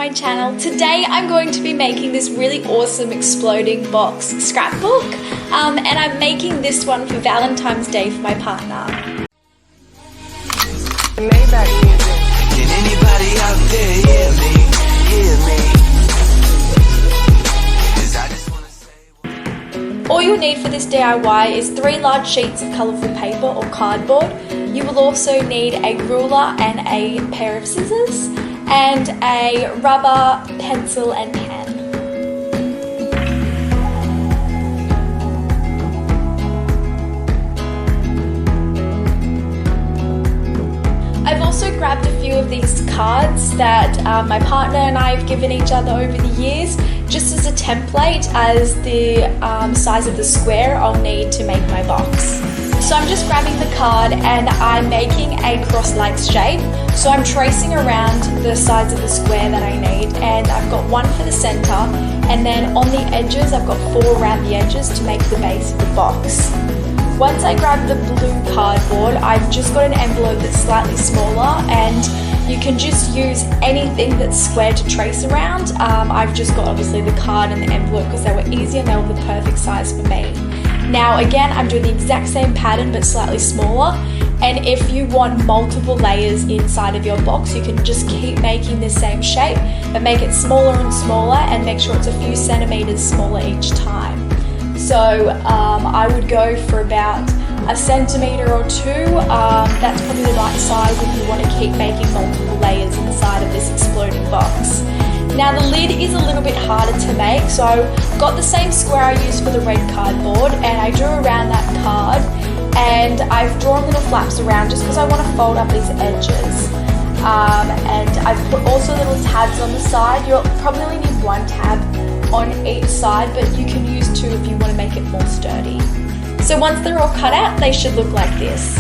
my channel. Today I'm going to be making this really awesome exploding box scrapbook and I'm making this one for Valentine's Day for my partner. Can anybody out there hear me? All you'll need for this DIY is 3 large sheets of colourful paper or cardboard. You will also need a ruler and a pair of scissors and a rubber, pencil and pen. I've also grabbed a few of these cards that my partner and I have given each other over the years, just as a template as the size of the square I'll need to make my box. So I'm just grabbing the card and I'm making a cross-like shape. So I'm tracing around the sides of the square that I need, and I've got 1 for the center, and then on the edges I've got 4 around the edges to make the base of the box. Once I grab the blue cardboard, I've just got an envelope that's slightly smaller, and you can just use anything that's square to trace around. I've just got obviously the card and the envelope because they were easy and they were the perfect size for me. Now again, I'm doing the exact same pattern but slightly smaller, and if you want multiple layers inside of your box, you can just keep making the same shape but make it smaller and smaller and make sure it's a few centimeters smaller each time. So I would go for about 1 centimeter or 2. That's probably the right size if you want to keep making multiple layers inside of this exploding box. Now the lid is a little bit harder to make, so I got the same square I used for the red cardboard and I drew around that card, and I've drawn little flaps around just because I want to fold up these edges. And I've put also little tabs on the side. You'll probably only need 1 tab on each side, but you can use 2 if you want to make it more sturdy. So once they're all cut out, they should look like this.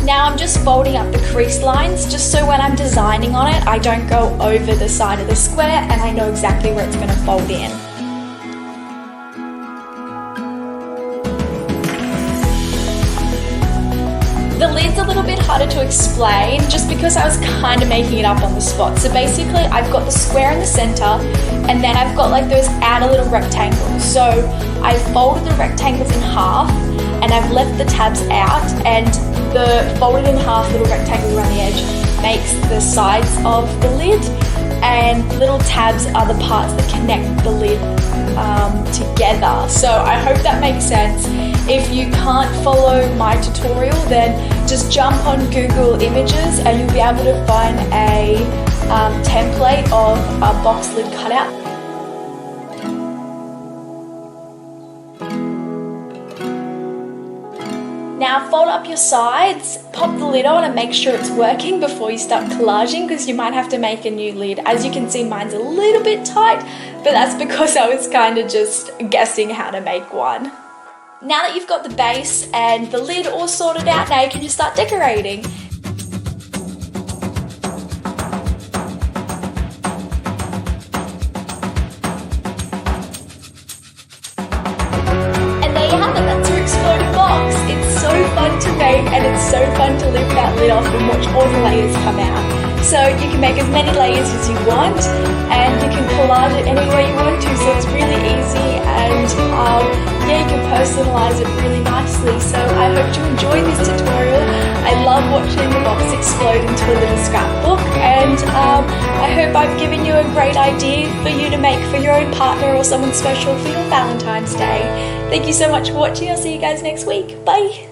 Now I'm just folding up the crease lines just so when I'm designing on it, I don't go over the side of the square and I know exactly where it's going to fold in. The lid's a little bit harder to explain just because I was kind of making it up on the spot. So basically I've got the square in the center and then I've got like those outer little rectangles. So I folded the rectangles in half and I've left the tabs out, and the folded in half little rectangle around the edge makes the sides of the lid, and little tabs are the parts that connect the lid together. So I hope that makes sense. If you can't follow my tutorial, then just jump on Google Images and you'll be able to find a template of a box lid cutout. Now fold up your sides, pop the lid on and make sure it's working before you start collaging, because you might have to make a new lid. As you can see, mine's a little bit tight, but that's because I was kind of just guessing how to make one. Now that you've got the base and the lid all sorted out, now you can just start decorating. And there you have it, that's your exploding box. It's so fun to make and it's so fun to lift that lid off and watch all the layers come out. So you can make as many layers as you want and you can collage it any way you want to, so it's really easy, and yeah, you can personalize it really nicely. So I hope you enjoyed this tutorial. I love watching the box explode into a little scrapbook, and I hope I've given you a great idea for you to make for your own partner or someone special for your Valentine's Day. Thank you so much for watching. I'll see you guys next week. Bye!